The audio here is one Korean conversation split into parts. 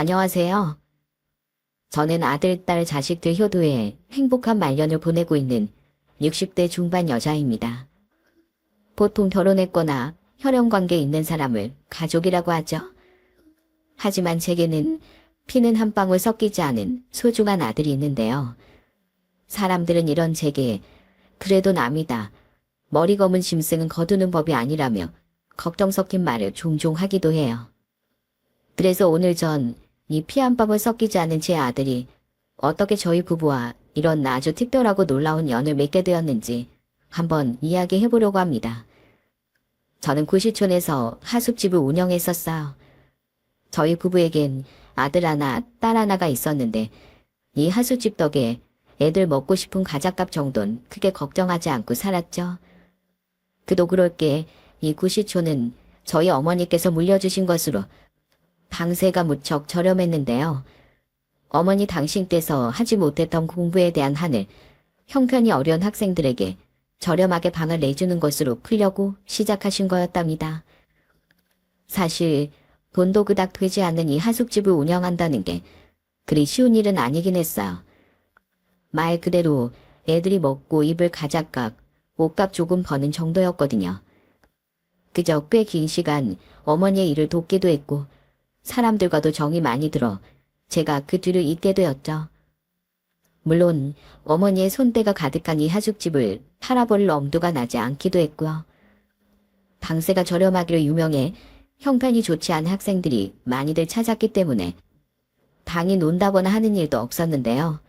안녕하세요. 저는 아들, 딸, 자식들 효도에 행복한 말년을 보내고 있는 60대 중반 여자입니다. 보통 결혼했거나 혈연관계 있는 사람을 가족이라고 하죠. 하지만 제게는 피는 한 방울 섞이지 않은 소중한 아들이 있는데요. 사람들은 이런 제게 그래도 남이다, 머리 검은 짐승은 거두는 법이 아니라며 걱정 섞인 말을 종종 하기도 해요. 그래서 오늘 전 이 피 한 방울 섞이지 않은 제 아들이 어떻게 저희 부부와 이런 아주 특별하고 놀라운 연을 맺게 되었는지 한번 이야기해 보려고 합니다. 저는 구시촌에서 하숙집을 운영했었어요. 저희 부부에겐 아들 하나, 딸 하나가 있었는데 이 하숙집 덕에 애들 먹고 싶은 과자값 정도는 크게 걱정하지 않고 살았죠. 그도 그럴 게 이 구시촌은 저희 어머니께서 물려주신 것으로 방세가 무척 저렴했는데요. 어머니 당신 께서 하지 못했던 공부에 대한 한을 형편이 어려운 학생들에게 저렴하게 방을 내주는 것으로 풀려고 시작하신 거였답니다. 사실 돈도 그닥 되지 않는 이 하숙집을 운영한다는 게 그리 쉬운 일은 아니긴 했어요. 말 그대로 애들이 먹고 입을 과자값, 옷값 조금 버는 정도였거든요. 그저 꽤 긴 시간 어머니의 일을 돕기도 했고 사람들과도 정이 많이 들어 제가 그 뒤를 잇게 되었죠. 물론 어머니의 손때가 가득한 이 하숙집을 팔아볼 엄두가 나지 않기도 했고요. 방세가 저렴하기로 유명해 형편이 좋지 않은 학생들이 많이들 찾았기 때문에 방이 논다거나 하는 일도 없었는데요.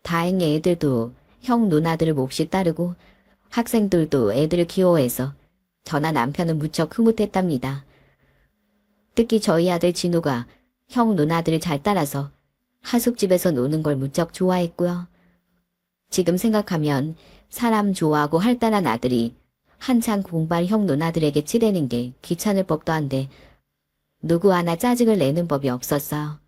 다행히 애들도 형 누나들을 몹시 따르고 학생들도 애들을 귀여워해서 저나 남편은 무척 흐뭇했답니다. 특히 저희 아들 진우가 형 누나들을 잘 따라서 하숙집에서 노는 걸 무척 좋아했고요. 지금 생각하면 사람 좋아하고 활달한 아들이 한창 공부할 형 누나들에게 치대는 게 귀찮을 법도 한데 누구 하나 짜증을 내는 법이 없었어요.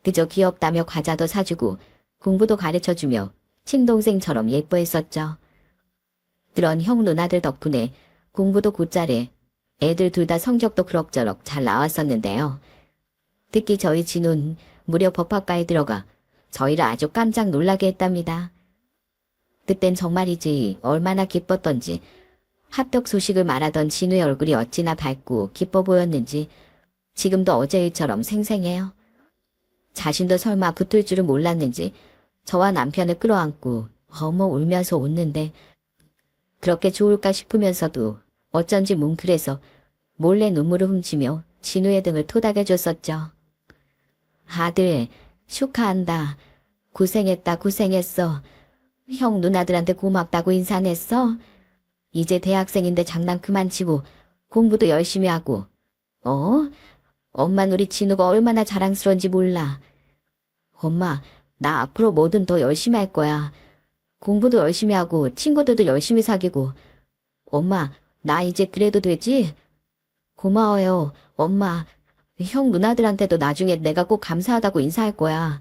그저 귀엽다며 과자도 사주고 공부도 가르쳐주며 친동생처럼 예뻐했었죠. 그런 형 누나들 덕분에 공부도 곧잘해 애들 둘 다 성적도 그럭저럭 잘 나왔었는데요. 특히 저희 진우는 무려 법학과에 들어가 저희를 아주 깜짝 놀라게 했답니다. 그땐 정말이지 얼마나 기뻤던지 합격 소식을 말하던 진우의 얼굴이 어찌나 밝고 기뻐 보였는지 지금도 어제 일처럼 생생해요. 자신도 설마 붙을 줄은 몰랐는지 저와 남편을 끌어안고 어머 울면서 웃는데 그렇게 좋을까 싶으면서도 어쩐지 뭉클해서 몰래 눈물을 훔치며 진우의 등을 토닥여줬었죠. 아들, 축하한다. 고생했다, 고생했어. 형 누나들한테 고맙다고 인사했어? 이제 대학생인데 장난 그만 치고 공부도 열심히 하고. 엄만 우리 진우가 얼마나 자랑스러운지 몰라. 엄마, 나 앞으로 뭐든 더 열심히 할 거야. 공부도 열심히 하고 친구들도 열심히 사귀고. 엄마, 나 이제 그래도 되지? 고마워요, 엄마. 형 누나들한테도 나중에 내가 꼭 감사하다고 인사할 거야.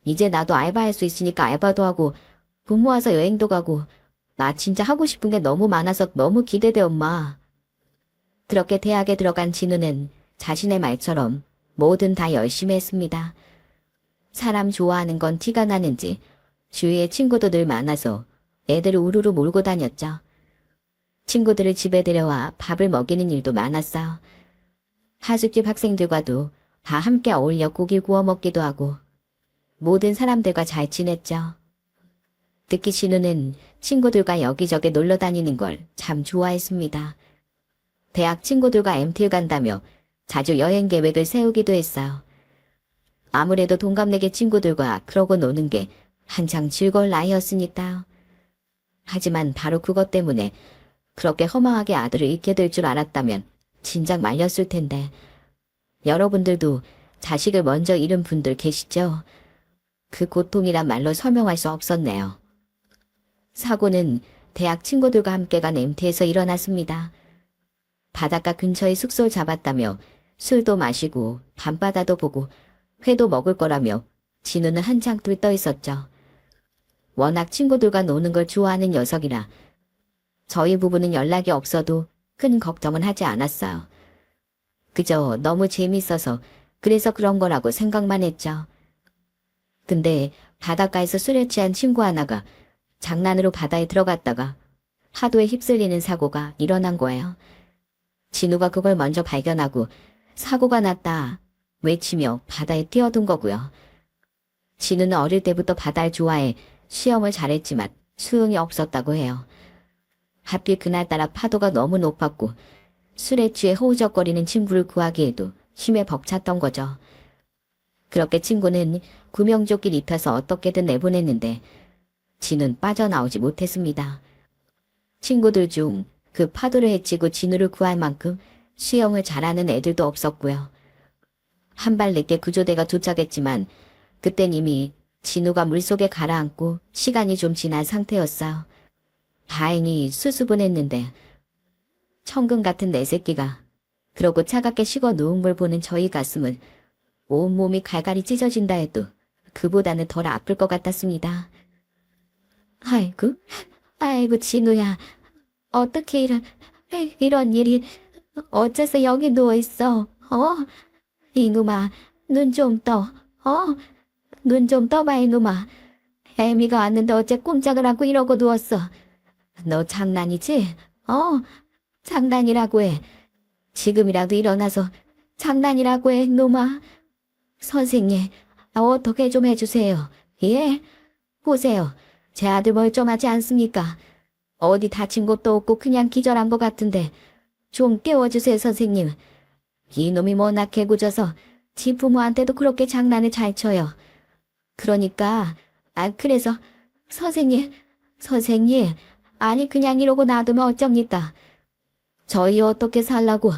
이제 나도 알바할 수 있으니까 알바도 하고 돈 모아서 여행도 가고 나 진짜 하고 싶은 게 너무 많아서 너무 기대돼, 엄마. 그렇게 대학에 들어간 진우는 자신의 말처럼 뭐든 다 열심히 했습니다. 사람 좋아하는 건 티가 나는지 주위에 친구도 늘 많아서 애들을 우르르 몰고 다녔죠. 친구들을 집에 데려와 밥을 먹이는 일도 많았어요. 하숙집 학생들과도 다 함께 어울려 고기 구워 먹기도 하고 모든 사람들과 잘 지냈죠. 특히 진우는 친구들과 여기저기 놀러 다니는 걸 참 좋아했습니다. 대학 친구들과 MT를 간다며 자주 여행 계획을 세우기도 했어요. 아무래도 동갑내기 친구들과 그러고 노는 게 한창 즐거울 나이였으니까요. 하지만 바로 그것 때문에 그렇게 허망하게 아들을 잃게 될 줄 알았다면 진작 말렸을 텐데. 여러분들도 자식을 먼저 잃은 분들 계시죠? 그 고통이란 말로 설명할 수 없었네요. 사고는 대학 친구들과 함께 간 MT에서 일어났습니다. 바닷가 근처에 숙소를 잡았다며 술도 마시고 밤바다도 보고 회도 먹을 거라며 진우는 한창 들떠 있었죠. 워낙 친구들과 노는 걸 좋아하는 녀석이라 저희 부부는 연락이 없어도 큰 걱정은 하지 않았어요. 그저 너무 재밌어서 그래서 그런 거라고 생각만 했죠. 근데 바닷가에서 술에 취한 친구 하나가 장난으로 바다에 들어갔다가 파도에 휩쓸리는 사고가 일어난 거예요. 진우가 그걸 먼저 발견하고 사고가 났다 외치며 바다에 뛰어든 거고요. 진우는 어릴 때부터 바다를 좋아해 시험을 잘했지만 수응이 없었다고 해요. 하필 그날따라 파도가 너무 높았고 술에 취해 허우적거리는 친구를 구하기에도 힘에 벅찼던 거죠. 그렇게 친구는 구명조끼를 입혀서 어떻게든 내보냈는데 진우는 빠져나오지 못했습니다. 친구들 중 그 파도를 헤치고 진우를 구할 만큼 수영을 잘하는 애들도 없었고요. 한 발 늦게 구조대가 도착했지만 그땐 이미 진우가 물속에 가라앉고 시간이 좀 지난 상태였어요. 다행히 수습은 천금 같은 내 새끼가. 그러고 차갑게 식어 누운 걸 보는 저희 가슴은 온몸이 갈갈이 찢어진다 해도 그보다는 덜 아플 것 같았습니다. 아이고 진우야. 어떻게 이런 일이 어째서 여기 누워있어? 이놈아 눈 좀 떠. 눈 좀 떠봐 이놈아. 애미가 왔는데 어째 꼼짝을 하고 이러고 누웠어. 너 장난이지? 장난이라고 해. 지금이라도 일어나서 장난이라고 해 놈아. 선생님 어떻게 좀 해주세요. 예? 보세요. 제 아들 멀쩡하지 않습니까? 어디 다친 것도 없고 그냥 기절한 것 같은데 좀 깨워주세요 선생님. 이놈이 워낙 개구져서 지 부모한테도 그렇게 장난을 잘 쳐요. 그러니까 그래서 선생님 아니 그냥 이러고 놔두면 어쩝니까? 저희 어떻게 살라고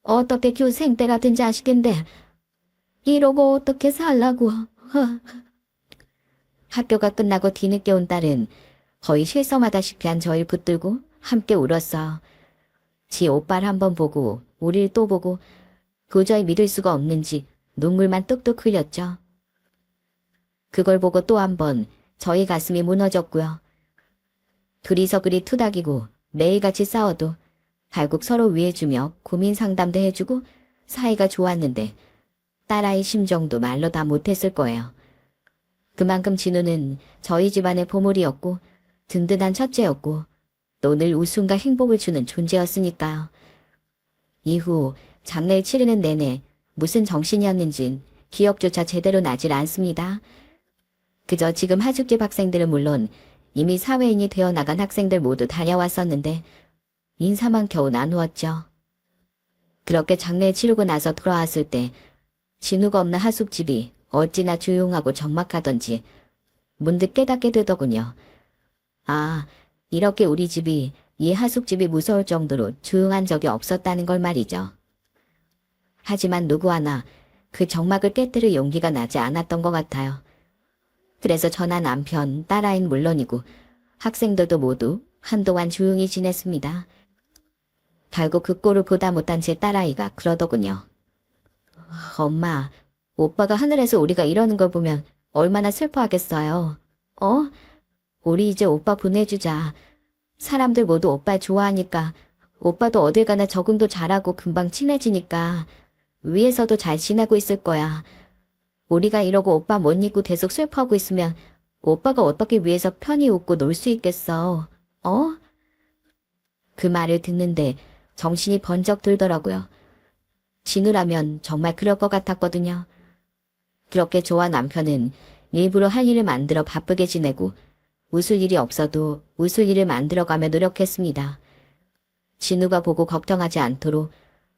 어떻게 교생때 같은 자식인데 이러고 어떻게 살라고. 학교가 끝나고 뒤늦게 온 딸은 거의 실성하다시피 한 저를 붙들고 함께 울었어. 지 오빠를 한번 보고 우릴 또 보고 도저히 믿을 수가 없는지 눈물만 뚝뚝 흘렸죠. 그걸 보고 또 한 번 저희 가슴이 무너졌고요. 둘이서 그리 투닥이고 매일같이 싸워도 결국 서로 위해주며 고민 상담도 해주고 사이가 좋았는데 딸아이 심정도 말로 다 못했을 거예요. 그만큼 진우는 저희 집안의 보물이었고 든든한 첫째였고 또 늘 웃음과 행복을 주는 존재였으니까요. 이후 장례를 치르는 내내 무슨 정신이었는진 기억조차 제대로 나질 않습니다. 그저 지금 하숙집 학생들은 물론 이미 사회인이 되어 나간 학생들 모두 다녀왔었는데 인사만 겨우 나누었죠. 그렇게 장례를 치르고 나서 돌아왔을 때 진우가 없는 하숙집이 어찌나 조용하고 적막하던지 문득 깨닫게 되더군요. 이렇게 우리 집이 이 하숙집이 무서울 정도로 조용한 적이 없었다는 걸 말이죠. 하지만 누구 하나 그 적막을 깨뜨릴 용기가 나지 않았던 것 같아요. 그래서 저나 남편, 딸아이는 물론이고 학생들도 모두 한동안 조용히 지냈습니다. 결국 그 꼴을 보다 못한 제 딸아이가 그러더군요. 엄마, 오빠가 하늘에서 우리가 이러는 걸 보면 얼마나 슬퍼하겠어요. 우리 이제 오빠 보내주자. 사람들 모두 오빠 좋아하니까 오빠도 어딜 가나 적응도 잘하고 금방 친해지니까 위에서도 잘 지내고 있을 거야. 우리가 이러고 오빠 못 잊고 계속 슬퍼하고 있으면 오빠가 어떻게 위에서 편히 웃고 놀 수 있겠어. 그 말을 듣는데 정신이 번쩍 들더라고요. 진우라면 정말 그럴 것 같았거든요. 그렇게 저와 남편은 일부러 할 일을 만들어 바쁘게 지내고 웃을 일이 없어도 웃을 일을 만들어가며 노력했습니다. 진우가 보고 걱정하지 않도록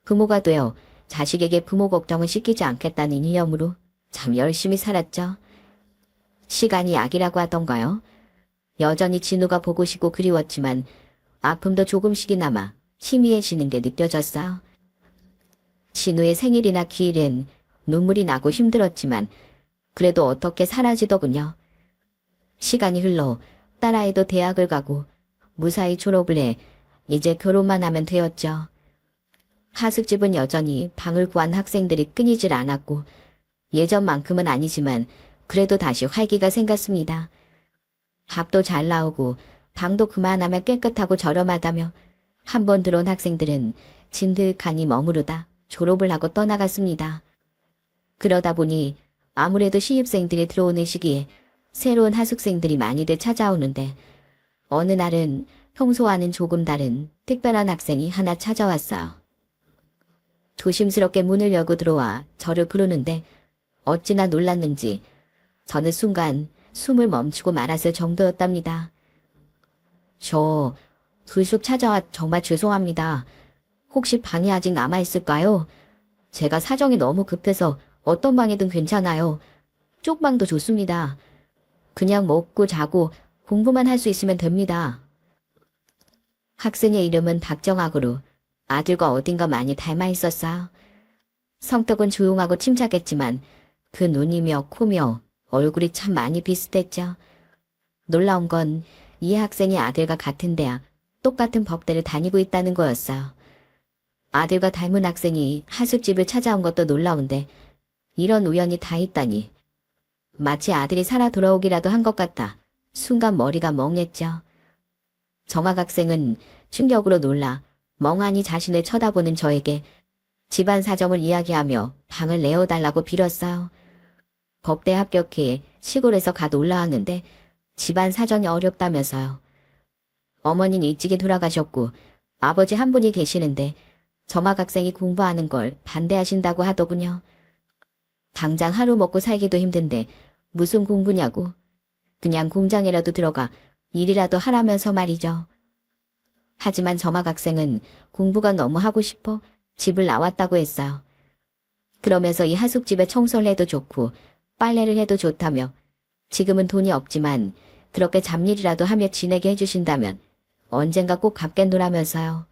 부모가 되어 자식에게 부모 걱정을 시키지 않겠다는 이념으로 참 열심히 살았죠. 시간이 약이라고 하던가요? 여전히 진우가 보고 싶고 그리웠지만 아픔도 조금씩이나마 희미해지는 게 느껴졌어요. 진우의 생일이나 기일엔 눈물이 나고 힘들었지만 그래도 어떻게 사라지더군요. 시간이 흘러 딸아이도 대학을 가고 무사히 졸업을 해 이제 결혼만 하면 되었죠. 하숙집은 여전히 방을 구한 학생들이 끊이질 않았고 예전만큼은 아니지만 그래도 다시 활기가 생겼습니다. 밥도 잘 나오고 방도 그만하면 깨끗하고 저렴하다며 한 번 들어온 학생들은 진득하니 머무르다 졸업을 하고 떠나갔습니다. 그러다 보니 아무래도 신입생들이 들어오는 시기에 새로운 하숙생들이 많이들 찾아오는데 어느 날은 평소와는 조금 다른 특별한 학생이 하나 찾아왔어요. 조심스럽게 문을 열고 들어와 저를 부르는데 어찌나 놀랐는지 저는 순간 숨을 멈추고 말았을 정도였답니다. 저 불쑥 찾아와 정말 죄송합니다. 혹시 방이 아직 남아있을까요? 제가 사정이 너무 급해서 어떤 방이든 괜찮아요. 쪽방도 좋습니다. 그냥 먹고 자고 공부만 할 수 있으면 됩니다. 학생의 이름은 박정학으로 아들과 어딘가 많이 닮아 있었어요. 성격은 조용하고 침착했지만 그 눈이며 코며 얼굴이 참 많이 비슷했죠. 놀라운 건 이 학생이 아들과 같은 대학, 똑같은 법대를 다니고 있다는 거였어요. 아들과 닮은 학생이 하숙집을 찾아온 것도 놀라운데 이런 우연이 다 있다니. 마치 아들이 살아 돌아오기라도 한 것 같아 순간 머리가 멍했죠. 정학 학생은 충격으로 놀라 멍하니 자신을 쳐다보는 저에게 집안 사정을 이야기하며 방을 내어달라고 빌었어요. 법대 합격해 시골에서 갓 올라왔는데 집안 사정이 어렵다면서요. 어머니는 일찍이 돌아가셨고 아버지 한 분이 계시는데 정학 학생이 공부하는 걸 반대하신다고 하더군요. 당장 하루 먹고 살기도 힘든데 무슨 공부냐고. 그냥 공장이라도 들어가 일이라도 하라면서 말이죠. 하지만 정학 학생은 공부가 너무 하고 싶어 집을 나왔다고 했어요. 그러면서 이 하숙집에 청소를 해도 좋고 빨래를 해도 좋다며 지금은 돈이 없지만 그렇게 잡일이라도 하며 지내게 해주신다면 언젠가 꼭 갚겠노라면서요.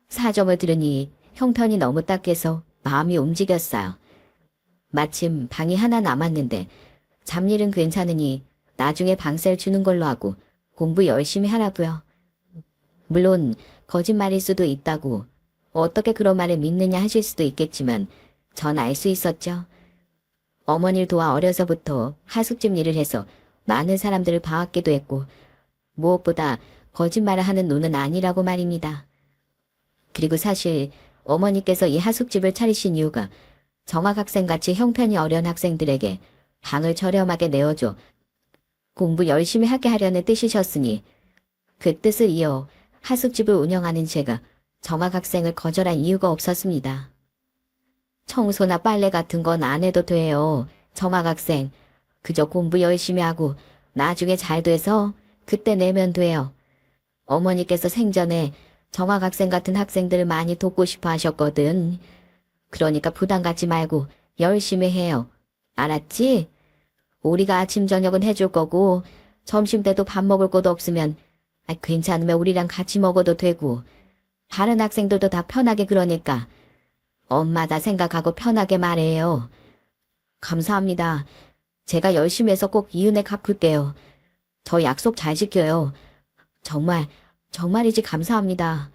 사정을 들으니 형편이 너무 딱해서 마음이 움직였어요. 마침 방이 하나 남았는데 잡일은 괜찮으니 나중에 방세를 주는 걸로 하고 공부 열심히 하라고요. 물론 거짓말일 수도 있다고 어떻게 그런 말을 믿느냐 하실 수도 있겠지만 전 알 수 있었죠. 어머니를 도와 어려서부터 하숙집 일을 해서 많은 사람들을 봐왔기도 했고 무엇보다 거짓말을 하는 노는 아니라고 말입니다. 그리고 사실 어머니께서 이 하숙집을 차리신 이유가 정학 학생같이 형편이 어려운 학생들에게 방을 저렴하게 내어줘 공부 열심히 하게 하려는 뜻이셨으니 그 뜻을 이어 하숙집을 운영하는 제가 정학 학생을 거절한 이유가 없었습니다. 청소나 빨래 같은 건 안 해도 돼요. 정학 학생. 그저 공부 열심히 하고 나중에 잘 돼서 그때 내면 돼요. 어머니께서 생전에 정학 학생 같은 학생들을 많이 돕고 싶어 하셨거든. 그러니까 부담 갖지 말고 열심히 해요. 알았지? 우리가 아침 저녁은 해줄 거고 점심 때도 밥 먹을 것도 없으면 괜찮으면 우리랑 같이 먹어도 되고 다른 학생들도 다 편하게 그러니까 엄마다 생각하고 편하게 말해요. 감사합니다. 제가 열심히 해서 꼭 이 은혜 갚을게요. 저 약속 잘 지켜요. 정말이지 감사합니다.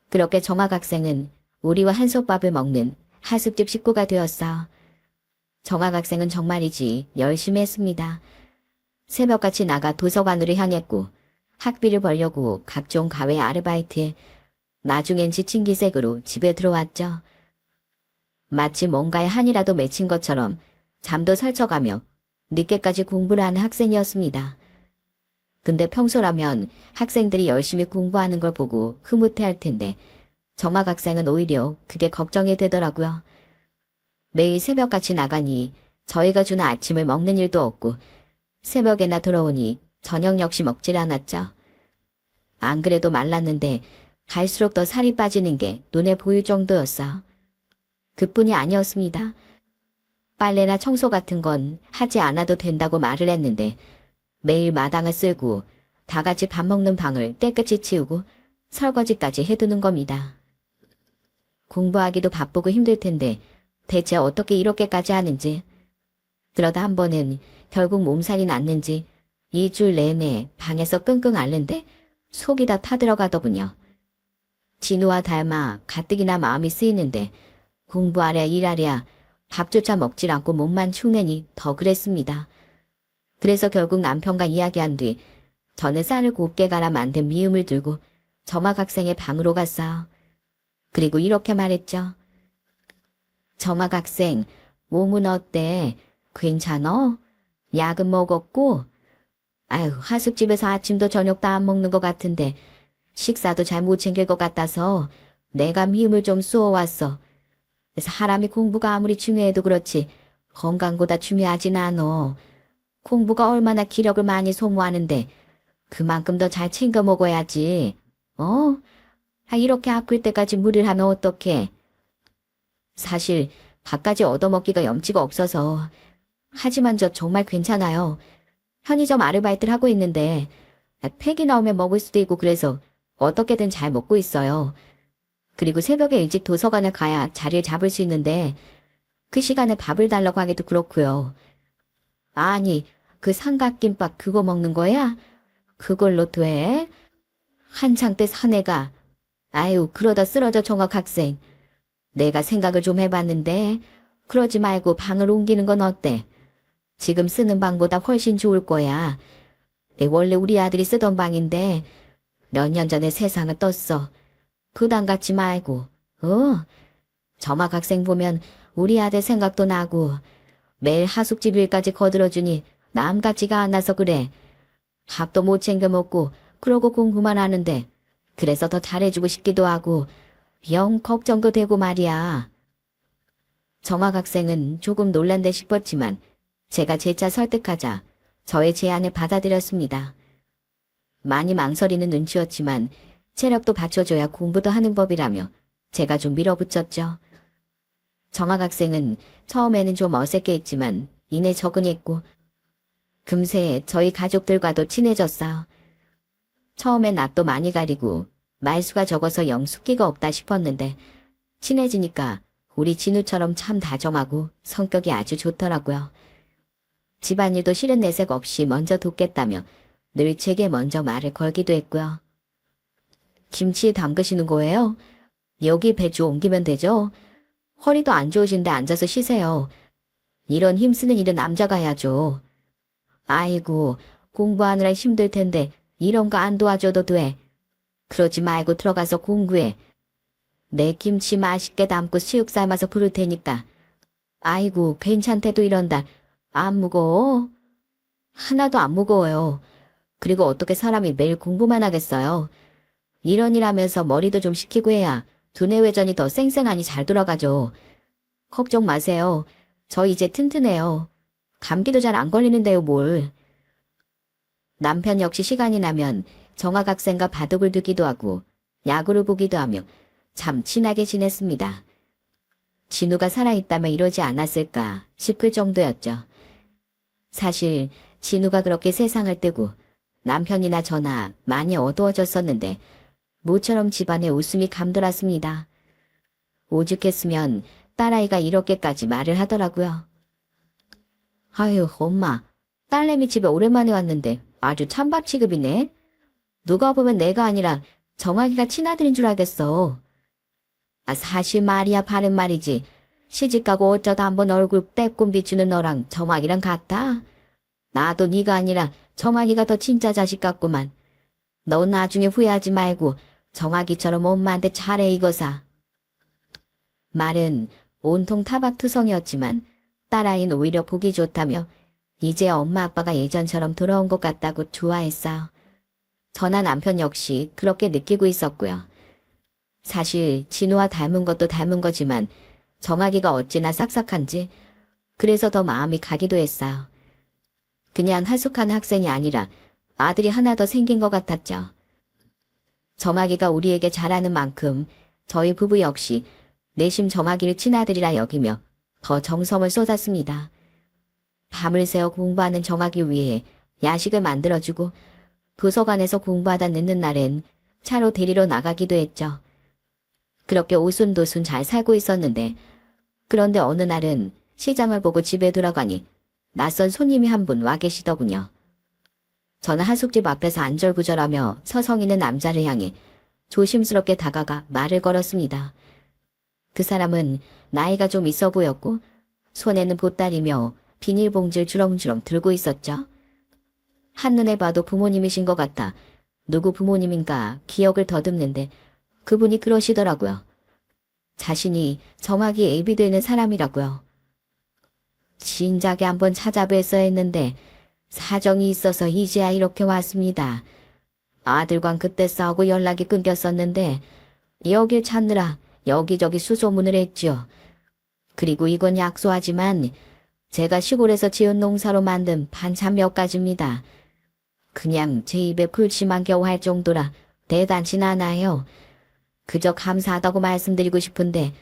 그렇게 정학 학생은 우리와 한솥밥을 먹는 하숙집 식구가 되었어. 정학 학생은 정말이지 열심히 했습니다. 새벽같이 나가 도서관으로 향했고 학비를 벌려고 각종 가외 아르바이트에 나중엔 지친 기색으로 집에 들어왔죠. 마치 뭔가에 한이라도 맺힌 것처럼 잠도 설쳐가며 늦게까지 공부를 하는 학생이었습니다. 근데 평소라면 학생들이 열심히 공부하는 걸 보고 흐뭇해할 텐데 정학 학생은 오히려 그게 걱정이 되더라고요. 매일 새벽같이 나가니 저희가 주는 아침을 먹는 일도 없고 새벽에나 돌아오니 저녁 역시 먹질 않았죠. 안 그래도 말랐는데 갈수록 더 살이 빠지는 게 눈에 보일 정도였어. 그뿐이 아니었습니다. 빨래나 청소 같은 건 하지 않아도 된다고 말을 했는데 매일 마당을 쓸고 다 같이 밥 먹는 방을 깨끗이 치우고 설거지까지 해두는 겁니다. 공부하기도 바쁘고 힘들 텐데 대체 어떻게 이렇게까지 하는지. 그러다 한 번은 결국 몸살이 났는지 일주일 내내 방에서 끙끙 앓는데 속이 다 타들어가더군요. 진우와 닮아 가뜩이나 마음이 쓰이는데 공부하랴 일하랴 밥조차 먹질 않고 몸만 축내니 더 그랬습니다. 그래서 결국 남편과 이야기한 뒤 저는 쌀을 곱게 갈아 만든 미음을 들고 정학 학생의 방으로 갔어요. 그리고 이렇게 말했죠. 정학 학생, 몸은 어때? 괜찮어? 약은 먹었고? 아유, 하숙집에서 아침도 저녁도 안 먹는 것 같은데 식사도 잘 못 챙길 것 같아서 내가 힘을 좀 쏘아왔어. 사람이 공부가 아무리 중요해도 그렇지 건강보다 중요하진 않어. 공부가 얼마나 기력을 많이 소모하는데 그만큼 더 잘 챙겨 먹어야지. 어? 이렇게 아플 때까지 무리를 하면 어떡해. 사실 밥까지 얻어먹기가 염치가 없어서. 하지만 저 정말 괜찮아요. 편의점 아르바이트를 하고 있는데 팩이 나오면 먹을 수도 있고 그래서 어떻게든 잘 먹고 있어요. 그리고 새벽에 일찍 도서관에 가야 자리를 잡을 수 있는데 그 시간에 밥을 달라고 하기도 그렇고요. 아니, 그 삼각김밥 그거 먹는 거야? 그걸로 돼? 한창 때 사내가. 아유, 그러다 쓰러져 정학 학생. 내가 생각을 좀 해봤는데 그러지 말고 방을 옮기는 건 어때? 지금 쓰는 방보다 훨씬 좋을 거야. 원래 우리 아들이 쓰던 방인데 몇 년 전에 세상을 떴어. 부담 갖지 말고. 점학 학생 보면 우리 아들 생각도 나고 매일 하숙집 일까지 거들어주니 남 같지가 않아서 그래. 밥도 못 챙겨 먹고 그러고 공부만 하는데 그래서 더 잘해주고 싶기도 하고 영 걱정도 되고 말이야. 정학 학생은 조금 놀란 듯 싶었지만 제가 재차 설득하자 저의 제안을 받아들였습니다. 많이 망설이는 눈치였지만 체력도 받쳐줘야 공부도 하는 법이라며 제가 좀 밀어붙였죠. 정학 학생은 처음에는 좀 어색해했지만 이내 적응했고 금세 저희 가족들과도 친해졌어요. 처음엔 낯도 많이 가리고 말수가 적어서 영 숫기가 없다 싶었는데 친해지니까 우리 진우처럼 참 다정하고 성격이 아주 좋더라고요. 집안일도 싫은 내색 없이 먼저 돕겠다며 늘 제게 먼저 말을 걸기도 했고요. 김치 담그시는 거예요? 여기 배추 옮기면 되죠? 허리도 안 좋으신데 앉아서 쉬세요. 이런 힘쓰는 일은 남자가 해야죠. 아이고, 공부하느라 힘들 텐데 이런 거 안 도와줘도 돼. 그러지 말고 들어가서 공부해. 내 김치 맛있게 담고 수육 삶아서 부를 테니까. 아이고, 괜찮대도 이런다. 안 무거워? 하나도 안 무거워요. 그리고 어떻게 사람이 매일 공부만 하겠어요. 이런 일 하면서 머리도 좀 식히고 해야 두뇌 회전이 더 쌩쌩하니 잘 돌아가죠. 걱정 마세요. 저 이제 튼튼해요. 감기도 잘 안 걸리는데요, 뭘. 남편 역시 시간이 나면 정학 학생과 바둑을 두기도 하고 야구를 보기도 하며 참 친하게 지냈습니다. 진우가 살아있다면 이러지 않았을까 싶을 정도였죠. 사실 진우가 그렇게 세상을 뜨고 남편이나 저나 많이 어두워졌었는데 모처럼 집안에 웃음이 감돌았습니다. 오죽했으면 딸아이가 이렇게까지 말을 하더라고요. 아유, 엄마, 딸내미 집에 오랜만에 왔는데 아주 찬밥 취급이네. 누가 보면 내가 아니라 정학이가 친아들인 줄 알겠어. 사실 말이야 바른 말이지. 시집가고 어쩌다 한번 얼굴 빼꼼 비추는 너랑 정학이랑 같아. 나도 네가 아니라 정학이가 더 진짜 자식 같구만. 너 나중에 후회하지 말고 정학이처럼 엄마한테 잘해 이거사. 말은 온통 타박투성이었지만 딸아이는 오히려 보기 좋다며 이제 엄마 아빠가 예전처럼 돌아온 것 같다고 좋아했어요. 저나 남편 역시 그렇게 느끼고 있었고요. 사실 진우와 닮은 것도 닮은 거지만 정학이가 어찌나 싹싹한지 그래서 더 마음이 가기도 했어요. 그냥 하숙하는 학생이 아니라 아들이 하나 더 생긴 것 같았죠. 정학이가 우리에게 잘하는 만큼 저희 부부 역시 내심 정학이를 친아들이라 여기며 더 정성을 쏟았습니다. 밤을 새워 공부하는 정학이 위해 야식을 만들어주고 도서관에서 공부하다 늦는 날엔 차로 데리러 나가기도 했죠. 그렇게 오순도순 잘 살고 있었는데 그런데 어느 날은 시장을 보고 집에 돌아가니 낯선 손님이 한 분 와 계시더군요. 저는 하숙집 앞에서 안절부절하며 서성이는 남자를 향해 조심스럽게 다가가 말을 걸었습니다. 그 사람은 나이가 좀 있어 보였고 손에는 보따리며 비닐봉지를 주렁주렁 들고 있었죠. 한눈에 봐도 부모님이신 것 같아 누구 부모님인가 기억을 더듬는데 그분이 그러시더라고요. 자신이 정확히 애비되는 사람이라고요. 진작에 한번 찾아뵀어 했는데 사정이 있어서 이제야 이렇게 왔습니다. 아들과 그때 싸우고 연락이 끊겼었는데 여길 찾느라 여기저기 수소문을 했지요. 그리고 이건 약소하지만 제가 시골에서 지은 농사로 만든 반찬 몇 가지입니다. 그냥 제 입에 불침한 겨우 할 정도라 대단진 않아요. 그저 감사하다고 말씀드리고 싶은데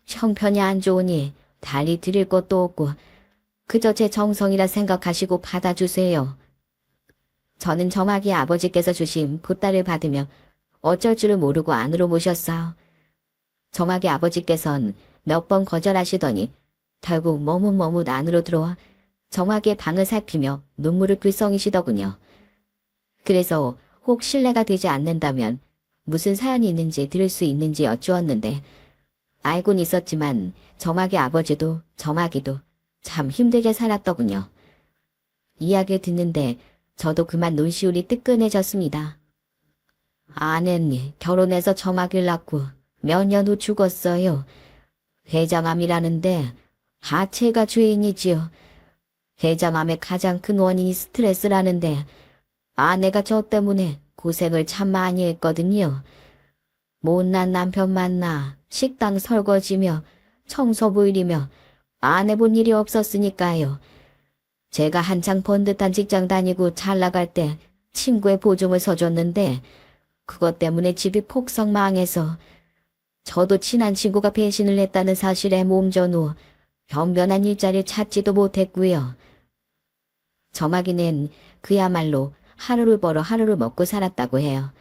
형편이 안 좋으니 달리 드릴 것도 없고 그저 제 정성이라 생각하시고 받아주세요. 저는 정확히 아버지께서 주신 보따를 받으며 어쩔 줄을 모르고 안으로 모셨어요. 정확히 아버지께선 몇 번 거절하시더니 결국 머뭇머뭇 안으로 들어와 정확히 방을 살피며 눈물을 글썽이시더군요. 그래서 혹 실례가 되지 않는다면 무슨 사연이 있는지 들을 수 있는지 여쭈었는데 알고는 있었지만 정확히 아버지도 정확히도 참 힘들게 살았더군요. 이야기를 듣는데 저도 그만 눈시울이 뜨끈해졌습니다. 아는 결혼해서 정확히를 낳고 몇 년 후 죽었어요. 회장암이라는데 하체가 주인이지요. 회장암의 가장 큰 원인이 스트레스라는데 아내가 저 때문에 고생을 참 많이 했거든요. 못난 남편 만나 식당 설거지며 청소 부일이며 안 해본 일이 없었으니까요. 제가 한창 번듯한 직장 다니고 잘 나갈 때 친구의 보증을 서줬는데 그것 때문에 집이 폭삭 망해서 저도 친한 친구가 배신을 했다는 사실에 몸전 후 변변한 일자리를 찾지도 못했고요. 점아기는 그야말로 하루를 벌어 하루를 먹고 살았다고 해요.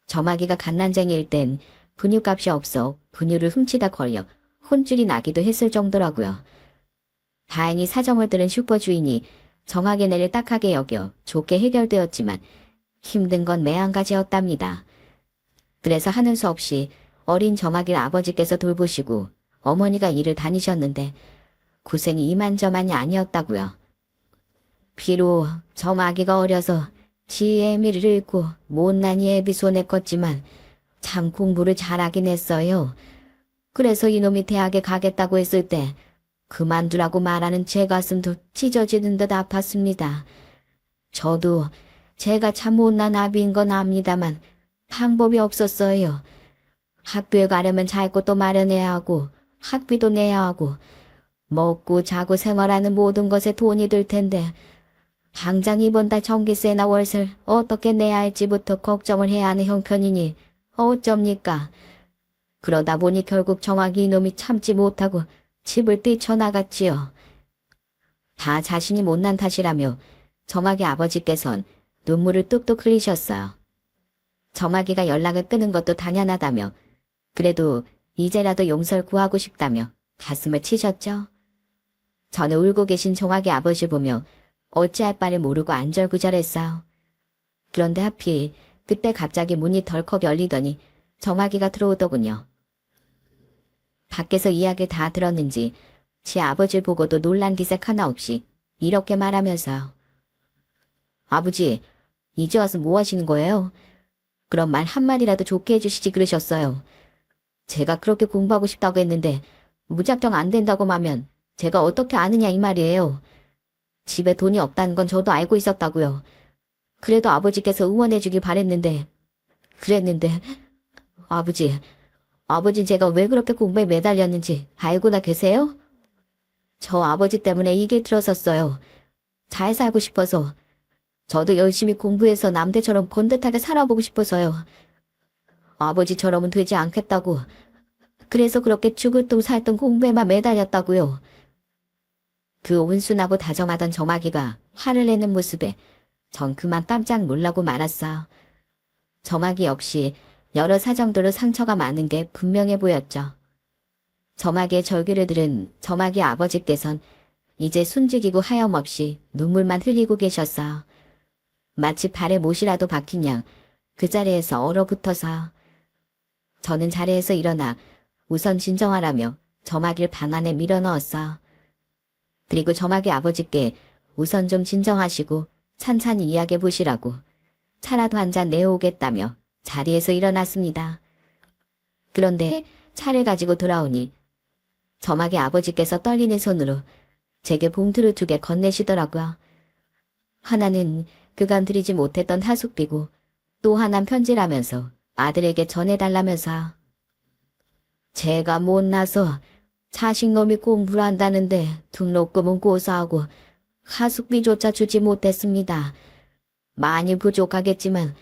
점아기가 갓난쟁이일 땐 분유값이 없어 분유를 훔치다 걸려 혼쭐이 나기도 했을 정도라고요. 다행히 사정을 들은 슈퍼 주인이 정아기네를 딱하게 여겨 좋게 해결되었지만 힘든 건 매한가지였답니다. 그래서 하는 수 없이 어린 정아기를 아버지께서 돌보시고 어머니가 일을 다니셨는데 고생이 이만저만이 아니었다고요. 비록 정아기가 어려서 지의 애미를 잃고 못난이 애비 손에 컸지만 참 공부를 잘하긴 했어요. 그래서 이놈이 대학에 가겠다고 했을 때 그만두라고 말하는 제 가슴도 찢어지는 듯 아팠습니다. 저도 제가 참 못난 아비인 건 압니다만 방법이 없었어요. 학교에 가려면 잘 곳도 마련해야 하고 학비도 내야 하고 먹고 자고 생활하는 모든 것에 돈이 들 텐데 당장 이번 달 전기세나 월세를 어떻게 내야 할지부터 걱정을 해야 하는 형편이니 어쩝니까? 그러다 보니 결국 정확히 이놈이 참지 못하고 집을 뛰쳐나갔지요. 다 자신이 못난 탓이라며 정확히 아버지께선 눈물을 뚝뚝 흘리셨어요. 정확이가 연락을 끊은 것도 당연하다며 그래도 이제라도 용서를 구하고 싶다며 가슴을 치셨죠. 저는 울고 계신 정확이 아버지 보며 어찌할 바를 모르고 안절부절했어요. 그런데 하필 그때 갑자기 문이 덜컥 열리더니 정확이가 들어오더군요. 밖에서 이야기를 다 들었는지 제 아버지를 보고도 놀란 기색 하나 없이 이렇게 말하면서요. 아버지, 이제 와서 뭐 하시는 거예요? 그런 말 한마디라도 좋게 해주시지 그러셨어요. 제가 그렇게 공부하고 싶다고 했는데 무작정 안 된다고 하면 제가 어떻게 아느냐 이 말이에요. 집에 돈이 없다는 건 저도 알고 있었다고요. 그래도 아버지께서 응원해주길 바랬는데 그랬는데 아버지 제가 왜 그렇게 공부에 매달렸는지 알고나 계세요? 저 아버지 때문에 이 길 들어섰어요. 잘 살고 싶어서. 저도 열심히 공부해서 남들처럼 번듯하게 살아보고 싶어서요. 아버지처럼은 되지 않겠다고. 그래서 그렇게 죽을 둥 살 둥 공부에만 매달렸다고요. 그 온순하고 다정하던 정아기가 화를 내는 모습에 전 그만 깜짝 놀라고 말았어요. 정아기 역시 여러 사정들로 상처가 많은 게 분명해 보였죠. 정아기의 절규를 들은 정아기 아버지께선 이제 숨죽이고 하염없이 눈물만 흘리고 계셨어요. 마치 발에 못이라도 박힌 양 그 자리에서 얼어붙어서. 저는 자리에서 일어나 우선 진정하라며 정아기를 방 안에 밀어넣었어요. 그리고 정아기 아버지께 우선 좀 진정하시고 찬찬히 이야기해 보시라고 차라도 한 잔 내어오겠다며 자리에서 일어났습니다. 그런데 차를 가지고 돌아오니 저막의 아버지께서 떨리는 손으로 제게 봉투를 2개 건네시더라고요. 하나는 그간 드리지 못했던 하숙비고 또 하나는 편지라면서 아들에게 전해달라면서요. 제가 못나서 자식놈이 공부를 한다는데 등록금은 고사하고 하숙비조차 주지 못했습니다. 많이 부족하겠지만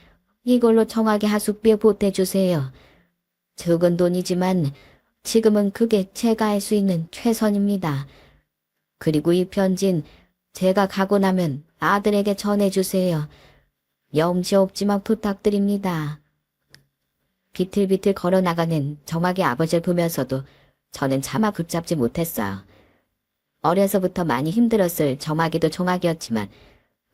이걸로 정하게 하숙비에 보태주세요. 적은 돈이지만 지금은 그게 제가 할 수 있는 최선입니다. 그리고 이 편지는 제가 가고 나면 아들에게 전해주세요. 염치 없지만 부탁드립니다. 비틀비틀 걸어나가는 정학의 아버지를 보면서도 저는 차마 붙잡지 못했어요. 어려서부터 많이 힘들었을 정학이도 정학이었지만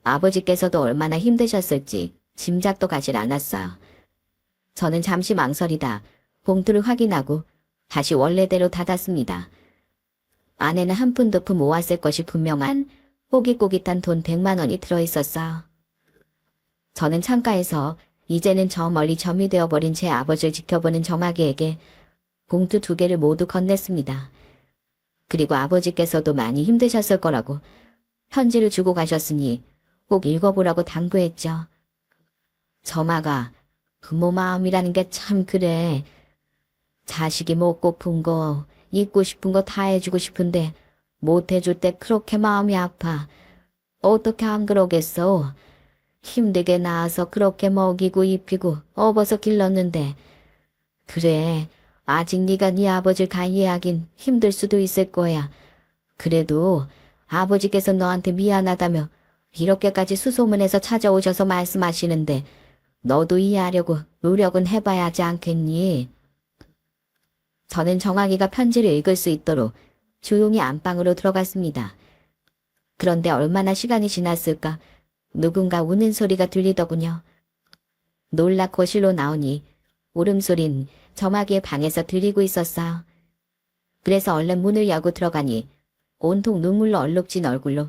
아버지께서도 얼마나 힘드셨을지 짐작도 가질 않았어요. 저는 잠시 망설이다 봉투를 확인하고 다시 원래대로 닫았습니다. 안에는 한 푼 두 푼 모았을 것이 분명한 꼬깃꼬깃한 돈 100만 원이 들어있었어요. 저는 창가에서 이제는 저 멀리 점이 되어버린 제 아버지를 지켜보는 정학이에게 봉투 2개를 모두 건넸습니다. 그리고 아버지께서도 많이 힘드셨을 거라고 편지를 주고 가셨으니 꼭 읽어보라고 당부했죠. 정학아, 부모 마음이라는 게 참 그래. 자식이 먹고픈 거, 입고 싶은 거 다 해주고 싶은데 못 해줄 때 그렇게 마음이 아파. 어떻게 안 그러겠어? 힘들게 낳아서 그렇게 먹이고 입히고 업어서 길렀는데. 그래, 아직 네가 네 아버지를 다 이해하긴 힘들 수도 있을 거야. 그래도 아버지께서 너한테 미안하다며 이렇게까지 수소문해서 찾아오셔서 말씀하시는데 너도 이해하려고 노력은 해봐야 하지 않겠니? 저는 정학이가 편지를 읽을 수 있도록 조용히 안방으로 들어갔습니다. 그런데 얼마나 시간이 지났을까 누군가 우는 소리가 들리더군요. 놀라 거실로 나오니 울음소린 정학이의 방에서 들리고 있었어요. 그래서 얼른 문을 열고 들어가니 온통 눈물로 얼룩진 얼굴로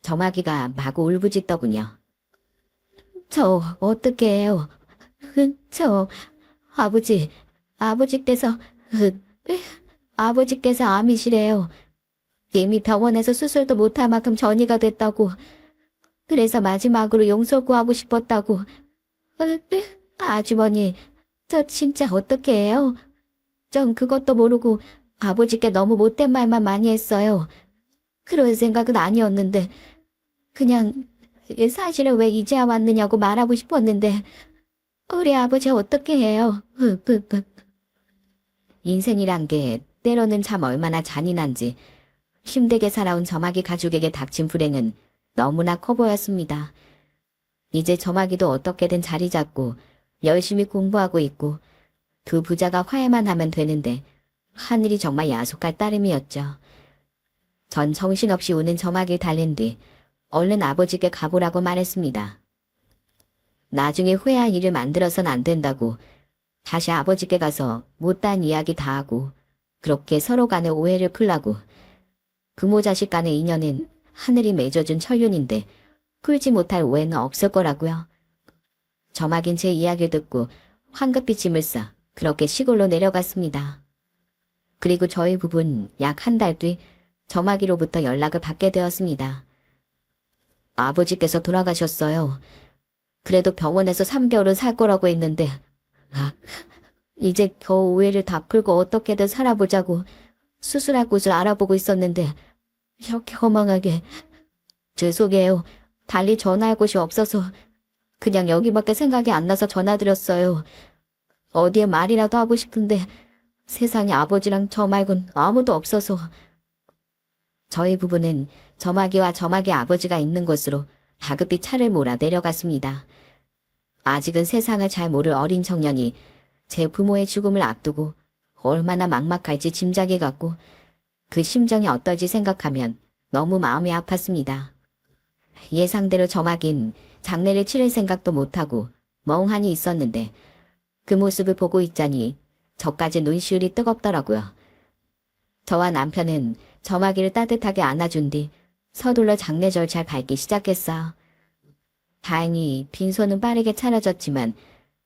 정학이가 마구 울부짖더군요. 저 어떻게 해요? 저 아버지께서 아버지께서 암이시래요. 이미 병원에서 수술도 못할 만큼 전이가 됐다고. 그래서 마지막으로 용서 구하고 싶었다고. 아주머니, 저 진짜 어떻게 해요? 전 그것도 모르고 아버지께 너무 못된 말만 많이 했어요. 그럴 생각은 아니었는데 그냥 사실은 왜 이제야 왔느냐고 말하고 싶었는데 우리 아버지 어떻게 해요? 인생이란 게 때로는 참 얼마나 잔인한지 힘들게 살아온 저마기 가족에게 닥친 불행은 너무나 커 보였습니다. 이제 저마기도 어떻게든 자리 잡고 열심히 공부하고 있고 두 부자가 화해만 하면 되는데 하늘이 정말 야속할 따름이었죠. 전 정신없이 우는 저마기를 달랜 뒤 얼른 아버지께 가보라고 말했습니다. 나중에 후회할 일을 만들어선 안 된다고 다시 아버지께 가서 못다한 이야기 다 하고 그렇게 서로 간의 오해를 풀라고. 부모 자식 간의 인연은 하늘이 맺어준 천륜인데 풀지 못할 오해는 없을 거라고요. 저막인 제 이야기를 듣고 황급히 짐을 싸 그렇게 시골로 내려갔습니다. 그리고 저희 부부는 약 한 달 뒤 저마기로부터 연락을 받게 되었습니다. 아버지께서 돌아가셨어요. 그래도 병원에서 3개월은 살 거라고 했는데 이제 겨우 오해를 다 풀고 어떻게든 살아보자고 수술할 곳을 알아보고 있었는데 이렇게 허망하게. 죄송해요. 달리 전화할 곳이 없어서 그냥 여기밖에 생각이 안 나서 전화드렸어요. 어디에 말이라도 하고 싶은데 세상에 아버지랑 저 말곤 아무도 없어서. 저희 부부는 저마기와 저마기 아버지가 있는 곳으로 다급히 차를 몰아 내려갔습니다. 아직은 세상을 잘 모를 어린 청년이 제 부모의 죽음을 앞두고 얼마나 막막할지 짐작이 갔고 그 심정이 어떨지 생각하면 너무 마음이 아팠습니다. 예상대로 저마긴 장례를 치를 생각도 못하고 멍하니 있었는데 그 모습을 보고 있자니 저까지 눈시울이 뜨겁더라고요. 저와 남편은 저마기를 따뜻하게 안아준 뒤 서둘러 장례 절차를 밟기 시작했어요. 다행히 빈손은 빠르게 차려졌지만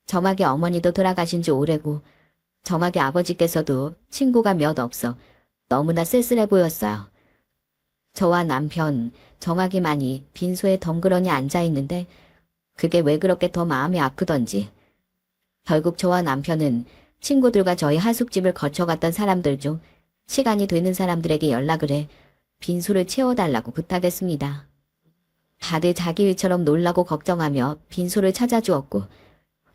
저마기 어머니도 돌아가신 지 오래고 정학의 아버지께서도 친구가 몇 없어 너무나 쓸쓸해 보였어요. 저와 남편, 정학이만이 빈소에 덩그러니 앉아있는데 그게 왜 그렇게 더 마음이 아프던지. 결국 저와 남편은 친구들과 저희 하숙집을 거쳐갔던 사람들 중 시간이 되는 사람들에게 연락을 해 빈소를 채워달라고 부탁했습니다. 다들 자기 일처럼 놀라고 걱정하며 빈소를 찾아주었고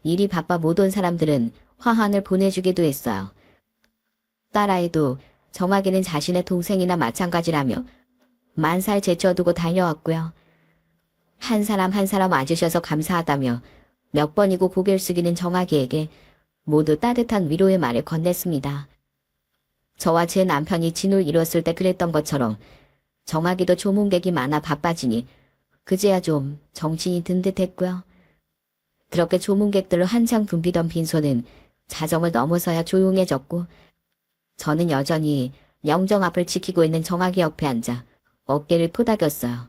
일이 바빠 못 온 사람들은 화환을 보내주기도 했어요. 딸아이도 정학이는 자신의 동생이나 마찬가지라며 만살 제쳐두고 달려왔고요. 한 사람 한 사람 와주셔서 감사하다며 몇 번이고 고개를 숙이는 정학이에게 모두 따뜻한 위로의 말을 건넸습니다. 저와 제 남편이 진을 이뤘을 때 그랬던 것처럼 정학이도 조문객이 많아 바빠지니 그제야 좀 정신이 든 듯했고요. 그렇게 조문객들로 한창 붐비던 빈소는 자정을 넘어서야 조용해졌고 저는 여전히 영정 앞을 지키고 있는 정학이 옆에 앉아 어깨를 토닥였어요.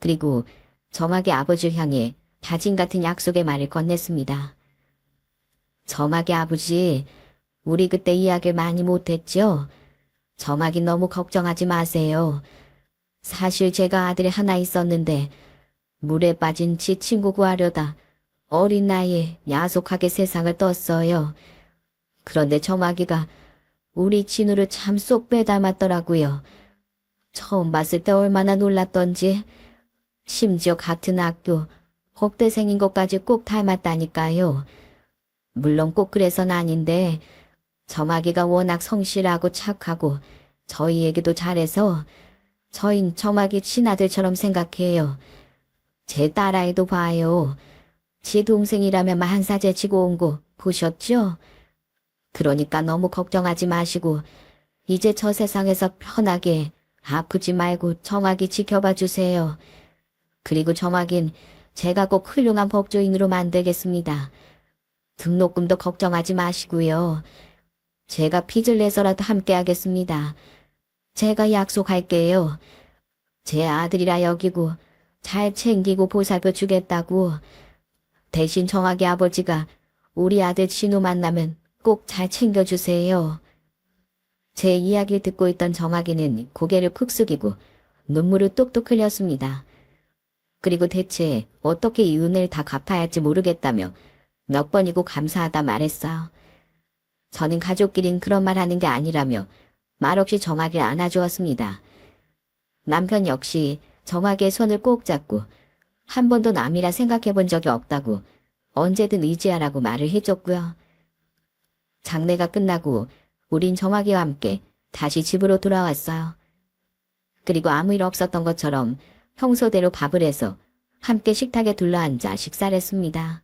그리고 정학의 아버지를 향해 다짐 같은 약속의 말을 건넸습니다. 정학의 아버지, 우리 그때 이야기를 많이 못했죠? 정학이 너무 걱정하지 마세요. 사실 제가 아들이 하나 있었는데 물에 빠진 지 친구 구하려다 어린 나이에 야속하게 세상을 떴어요. 그런데 정학이가 우리 진우를 참 쏙 빼닮았더라고요. 처음 봤을 때 얼마나 놀랐던지. 심지어 같은 학교, 법대생인 것까지 꼭 닮았다니까요. 물론 꼭 그래서는 아닌데 정학이가 워낙 성실하고 착하고 저희 얘기도 잘해서 저흰 정학이 친아들처럼 생각해요. 제 딸아이도 봐요. 지 동생이라면 만사 제치고 온 거 보셨죠? 그러니까 너무 걱정하지 마시고 이제 저 세상에서 편하게 아프지 말고 정학이 지켜봐 주세요. 그리고 정학인 제가 꼭 훌륭한 법조인으로 만들겠습니다. 등록금도 걱정하지 마시고요. 제가 빚을 내서라도 함께 하겠습니다. 제가 약속할게요. 제 아들이라 여기고 잘 챙기고 보살펴 주겠다고. 대신 정학의 아버지가 우리 아들 진우 만나면 꼭 잘 챙겨주세요. 제 이야기를 듣고 있던 정학이는 고개를 푹 숙이고 눈물을 뚝뚝 흘렸습니다. 그리고 대체 어떻게 이 은혜를 다 갚아야 할지 모르겠다며 몇 번이고 감사하다 말했어요. 저는 가족끼린 그런 말 하는 게 아니라며 말없이 정학이를 안아주었습니다. 남편 역시 정학이의 손을 꼭 잡고 한 번도 남이라 생각해 본 적이 없다고 언제든 의지하라고 말을 해줬고요. 장례가 끝나고 우린 정학이와 함께 다시 집으로 돌아왔어요. 그리고 아무 일 없었던 것처럼 평소대로 밥을 해서 함께 식탁에 둘러앉아 식사를 했습니다.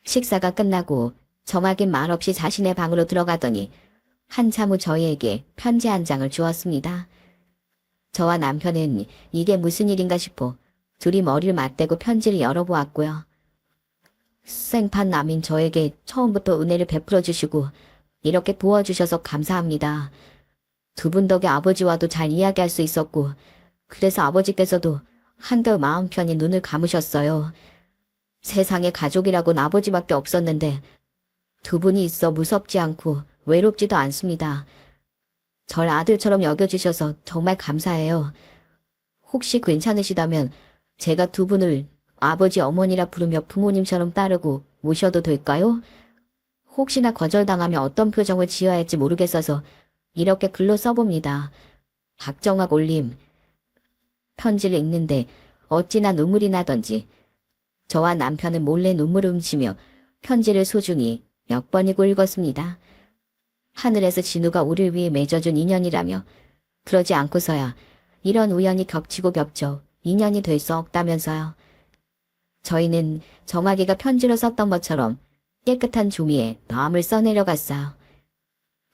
식사가 끝나고 정학인 말없이 자신의 방으로 들어가더니 한참 후 저희에게 편지 한 장을 주었습니다. 저와 남편은 이게 무슨 일인가 싶어 둘이 머리를 맞대고 편지를 열어보았고요. 생판 남인 저에게 처음부터 은혜를 베풀어 주시고 이렇게 도와주셔서 감사합니다. 두 분 덕에 아버지와도 잘 이야기할 수 있었고 그래서 아버지께서도 한결 마음 편히 눈을 감으셨어요. 세상에 가족이라고는 아버지밖에 없었는데 두 분이 있어 무섭지 않고 외롭지도 않습니다. 절 아들처럼 여겨주셔서 정말 감사해요. 혹시 괜찮으시다면 제가 두 분을 아버지 어머니라 부르며 부모님처럼 따르고 모셔도 될까요? 혹시나 거절당하면 어떤 표정을 지어야 할지 모르겠어서 이렇게 글로 써봅니다. 박정학 올림. 편지를 읽는데 어찌나 눈물이 나던지 저와 남편은 몰래 눈물을 훔치며 편지를 소중히 몇 번이고 읽었습니다. 하늘에서 진우가 우리를 위해 맺어준 인연이라며 그러지 않고서야 이런 우연이 겹치고 겹쳐 인연이 될 수 없다면서요. 저희는 정학이가 편지로 썼던 것처럼 깨끗한 종이에 마음을 써내려갔어요.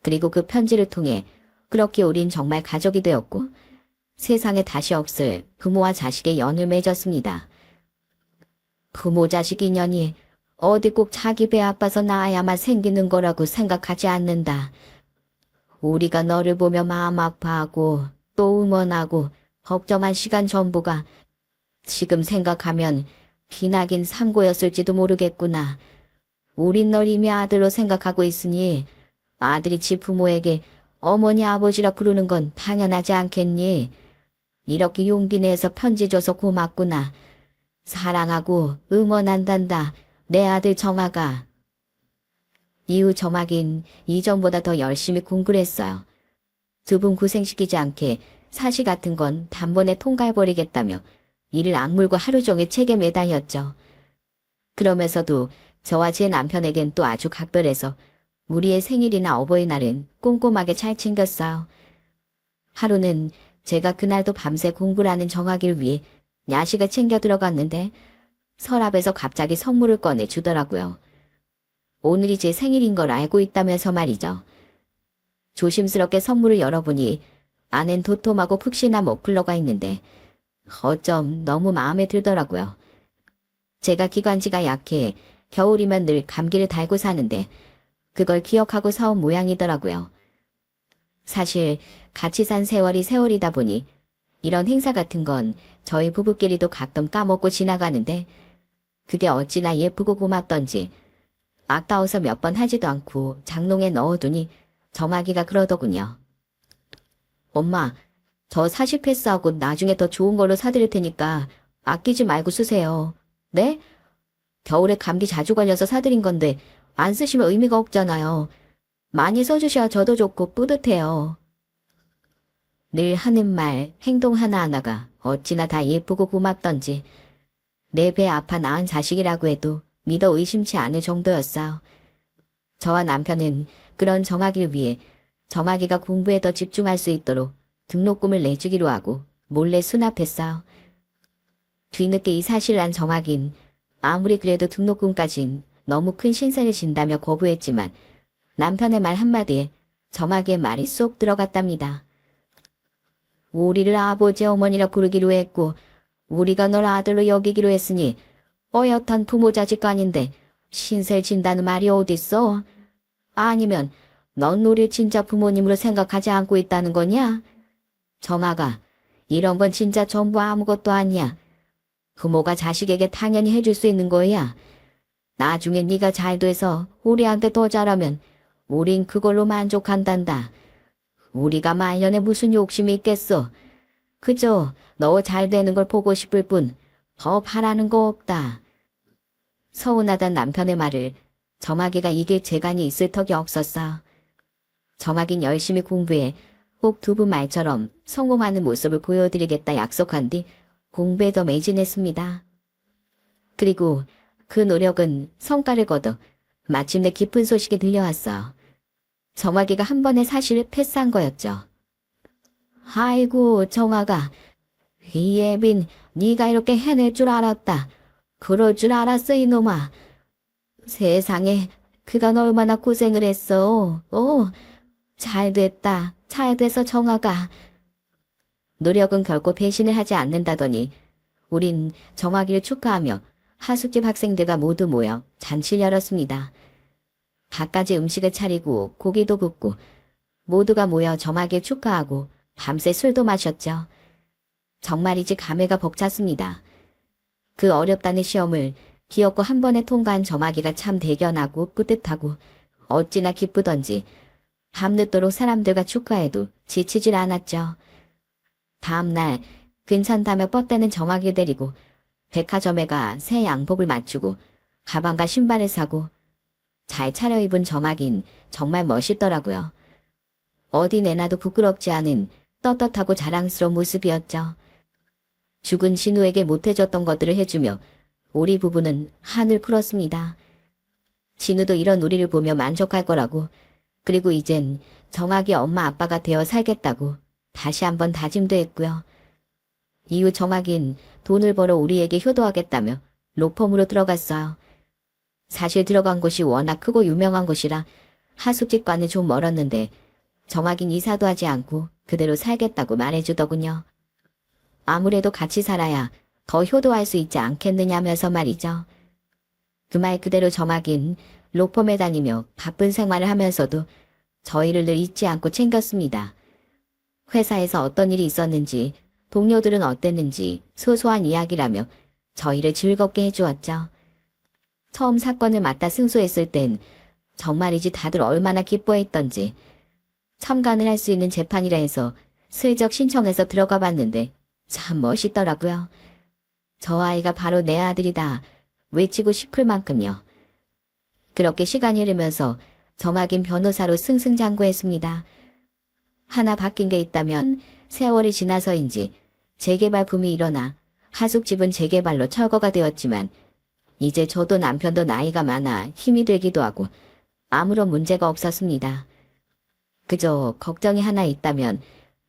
그리고 그 편지를 통해 그렇게 우린 정말 가족이 되었고 세상에 다시 없을 부모와 자식의 연을 맺었습니다. 부모 자식 인연이 어디 꼭 자기 배 아파서 낳아야만 생기는 거라고 생각하지 않는다. 우리가 너를 보며 마음 아파하고 또 응원하고 걱정한 시간 전부가 지금 생각하면 기나긴 상고였을지도 모르겠구나. 우린 널 이미 아들로 생각하고 있으니 아들이 지 부모에게 어머니 아버지라 부르는 건 당연하지 않겠니? 이렇게 용기 내서 편지 줘서 고맙구나. 사랑하고 응원한단다. 내 아들 정아가. 이후 정아긴 이전보다 더 열심히 공부를 했어요. 두 분 고생시키지 않게 사시 같은 건 단번에 통과해버리겠다며 이를 악물고 하루 종일 책에 매달렸죠. 그러면서도 저와 제 남편에겐 또 아주 각별해서 우리의 생일이나 어버이날은 꼼꼼하게 잘 챙겼어요. 하루는 제가 그날도 밤새 공부를 하는 정하기를 위해 야식을 챙겨 들어갔는데 서랍에서 갑자기 선물을 꺼내 주더라고요. 오늘이 제 생일인 걸 알고 있다면서 말이죠. 조심스럽게 선물을 열어보니 안엔 도톰하고 푹신한 머플러가 있는데 어쩜 너무 마음에 들더라고요. 제가 기관지가 약해 겨울이면 늘 감기를 달고 사는데 그걸 기억하고 사온 모양이더라고요. 사실 같이 산 세월이 세월이다 보니 이런 행사 같은 건 저희 부부끼리도 가끔 까먹고 지나가는데 그게 어찌나 예쁘고 고맙던지 아까워서 몇 번 하지도 않고 장롱에 넣어두니 정아기가 그러더군요. 엄마, 저 사실 패스하고 나중에 더 좋은 걸로 사드릴 테니까 아끼지 말고 쓰세요. 네? 겨울에 감기 자주 걸려서 사드린 건데 안 쓰시면 의미가 없잖아요. 많이 써주셔야 저도 좋고 뿌듯해요. 늘 하는 말, 행동 하나하나가 어찌나 다 예쁘고 고맙던지 내 배 아파 낳은 자식이라고 해도 믿어 의심치 않을 정도였어요. 저와 남편은 그런 정아기를 위해 정아기가 공부에 더 집중할 수 있도록 등록금을 내주기로 하고 몰래 수납했어요. 뒤늦게 이 사실을 안 정아긴 아무리 그래도 등록금까진 너무 큰 신세를 진다며 거부했지만 남편의 말 한마디에 정아기의 말이 쏙 들어갔답니다. 우리를 아버지 어머니라 부르기로 했고 우리가 널 아들로 여기기로 했으니 어엿한 부모 자식 아닌데 신세를 진다는 말이 어딨어? 아니면 넌 우리 진짜 부모님으로 생각하지 않고 있다는 거냐? 정아가 이런 건 진짜 전부 아무것도 아니야. 부모가 자식에게 당연히 해줄 수 있는 거야. 나중에 네가 잘 돼서 우리한테 더 잘하면 우린 그걸로 만족한단다. 우리가 말년에 무슨 욕심이 있겠어. 그저 너 잘 되는 걸 보고 싶을 뿐 더 바라는 거 없다. 서운하단 남편의 말을 정아기가 이길 재간이 있을 턱이 없었어. 정아긴 열심히 공부해 꼭 두 분 말처럼 성공하는 모습을 보여드리겠다 약속한 뒤 공부에 더 매진했습니다. 그리고 그 노력은 성과를 거둬 마침내 기쁜 소식이 들려왔어. 정아기가 한 번에 사실을 패스한 거였죠. 아이고 정아가, 이 예빈 네가 이렇게 해낼 줄 알았다. 그럴 줄 알았어 이놈아. 세상에 그간 얼마나 고생을 했어. 잘 됐다. 잘 돼서 정아가. 노력은 결코 배신을 하지 않는다더니 우린 정아기를 축하하며 하숙집 학생들과 모두 모여 잔치를 열었습니다. 갖가지 음식을 차리고 고기도 굽고 모두가 모여 정아기를 축하하고 밤새 술도 마셨죠. 정말이지 감회가 벅찼습니다. 그 어렵다는 시험을 기어코 한 번에 통과한 정아기가 참 대견하고 뿌듯하고 어찌나 기쁘던지 밤늦도록 사람들과 축하해도 지치질 않았죠. 다음날 괜찮다며 뻗대는 정아기를 데리고 백화점에 가 새 양복을 맞추고 가방과 신발을 사고 잘 차려입은 정아기는 정말 멋있더라고요. 어디 내놔도 부끄럽지 않은 떳떳하고 자랑스러운 모습이었죠. 죽은 진우에게 못해줬던 것들을 해주며 우리 부부는 한을 풀었습니다. 진우도 이런 우리를 보며 만족할 거라고, 그리고 이젠 정아기 엄마 아빠가 되어 살겠다고 다시 한번 다짐도 했고요. 이후 정아기는 돈을 벌어 우리에게 효도하겠다며 로펌으로 들어갔어요. 사실 들어간 곳이 워낙 크고 유명한 곳이라 하숙집과는 좀 멀었는데 정아기는 이사도 하지 않고 그대로 살겠다고 말해주더군요. 아무래도 같이 살아야 더 효도할 수 있지 않겠느냐면서 말이죠. 그 말 그대로 정아기는 로펌에 다니며 바쁜 생활을 하면서도 저희를 늘 잊지 않고 챙겼습니다. 회사에서 어떤 일이 있었는지, 동료들은 어땠는지 소소한 이야기라며 저희를 즐겁게 해주었죠. 처음 사건을 맡아 승소했을 땐 정말이지 다들 얼마나 기뻐했던지. 참관을 할 수 있는 재판이라 해서 슬쩍 신청해서 들어가 봤는데 참 멋있더라고요. 저 아이가 바로 내 아들이다 외치고 싶을 만큼요. 그렇게 시간이 흐르면서 정학인 변호사로 승승장구했습니다. 하나 바뀐 게 있다면 세월이 지나서인지 재개발 붐이 일어나 하숙집은 재개발로 철거가 되었지만 이제 저도 남편도 나이가 많아 힘이 들기도 하고 아무런 문제가 없었습니다. 그저 걱정이 하나 있다면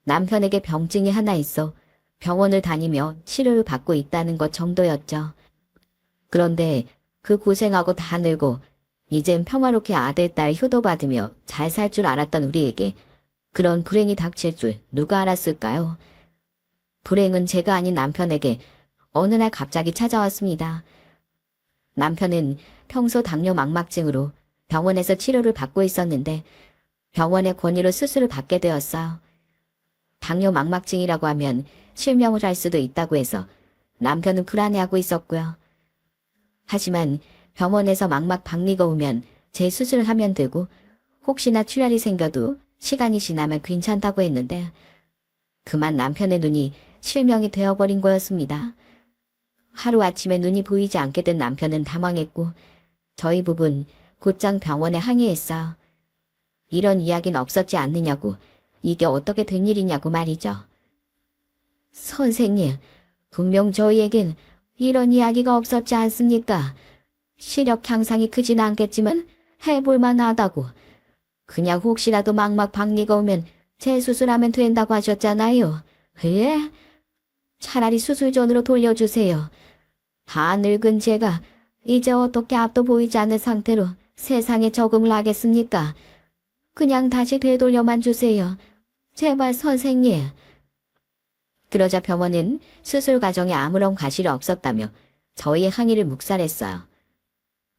남편에게 병증이 하나 있어 병원을 다니며 치료를 받고 있다는 것 정도였죠. 그런데 그 고생하고 다 늙고 이젠 평화롭게 아들, 딸 효도받으며 잘 살 줄 알았던 우리에게 그런 불행이 닥칠 줄 누가 알았을까요? 불행은 제가 아닌 남편에게 어느 날 갑자기 찾아왔습니다. 남편은 평소 당뇨 망막증으로 병원에서 치료를 받고 있었는데 병원의 권유로 수술을 받게 되었어요. 당뇨 망막증이라고 하면 실명을 할 수도 있다고 해서 남편은 불안해하고 있었고요. 하지만 병원에서 망막 박리가 오면 재수술을 하면 되고 혹시나 출혈이 생겨도 시간이 지나면 괜찮다고 했는데 그만 남편의 눈이 실명이 되어버린 거였습니다. 하루아침에 눈이 보이지 않게 된 남편은 당황했고 저희 부부는 곧장 병원에 항의했어요. 이런 이야기는 없었지 않느냐고, 이게 어떻게 된 일이냐고 말이죠. 선생님, 분명 저희에겐 이런 이야기가 없었지 않습니까? 시력 향상이 크진 않겠지만 해볼만 하다고. 그냥 혹시라도 망막 박리가 오면 재수술하면 된다고 하셨잖아요. 예? 차라리 수술 전으로 돌려주세요. 다 늙은 제가 이제 어떻게 앞도 보이지 않는 상태로 세상에 적응을 하겠습니까? 그냥 다시 되돌려만 주세요. 제발 선생님. 그러자 병원은 수술 과정에 아무런 과실이 없었다며 저희의 항의를 묵살했어요.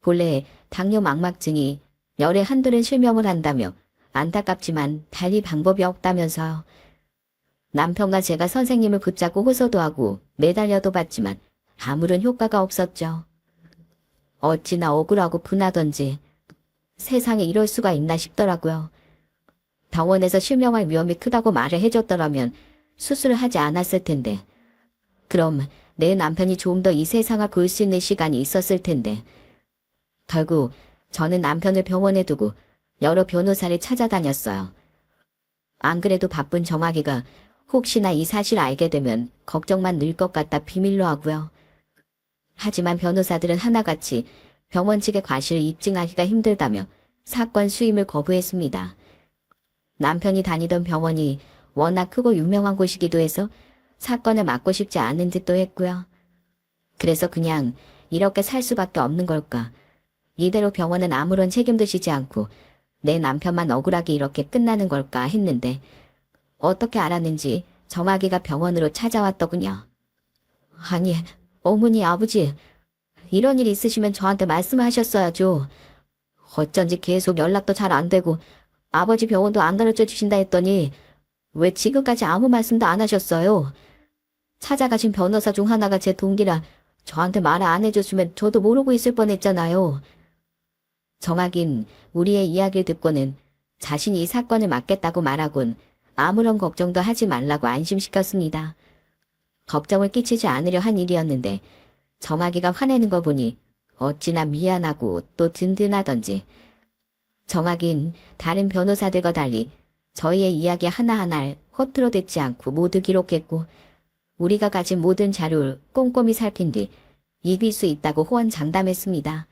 본래 당뇨 망막증이 열에 한둘은 실명을 한다며 안타깝지만 달리 방법이 없다면서요. 남편과 제가 선생님을 붙잡고 호소도 하고 매달려도 봤지만 아무런 효과가 없었죠. 어찌나 억울하고 분하던지 세상에 이럴 수가 있나 싶더라고요. 병원에서 실명할 위험이 크다고 말을 해줬더라면 수술을 하지 않았을 텐데. 그럼 내 남편이 좀 더 이 세상을 볼 수 있는 시간이 있었을 텐데. 결국 저는 남편을 병원에 두고 여러 변호사를 찾아다녔어요. 안 그래도 바쁜 정학이가 혹시나 이 사실을 알게 되면 걱정만 늘 것 같다 비밀로 하고요. 하지만 변호사들은 하나같이 병원 측의 과실을 입증하기가 힘들다며 사건 수임을 거부했습니다. 남편이 다니던 병원이 워낙 크고 유명한 곳이기도 해서 사건을 맡고 싶지 않은 듯도 했고요. 그래서 그냥 이렇게 살 수밖에 없는 걸까. 이대로 병원은 아무런 책임도 지지 않고 내 남편만 억울하게 이렇게 끝나는 걸까 했는데 어떻게 알았는지 정학이가 병원으로 찾아왔더군요. 아니, 어머니, 아버지, 이런 일 있으시면 저한테 말씀하셨어야죠. 어쩐지 계속 연락도 잘 안 되고 아버지 병원도 안 가르쳐 주신다 했더니 왜 지금까지 아무 말씀도 안 하셨어요? 찾아가신 변호사 중 하나가 제 동기라 저한테 말을 안 해줬으면 저도 모르고 있을 뻔했잖아요. 정학인 우리의 이야기를 듣고는 자신이 이 사건을 맡겠다고 말하곤 아무런 걱정도 하지 말라고 안심시켰습니다. 걱정을 끼치지 않으려 한 일이었는데 정학이가 화내는 거 보니 어찌나 미안하고 또 든든하던지. 정학인 다른 변호사들과 달리 저희의 이야기 하나하나를 허투루 듣지 않고 모두 기록했고 우리가 가진 모든 자료를 꼼꼼히 살핀 뒤 이길 수 있다고 호언장담했습니다.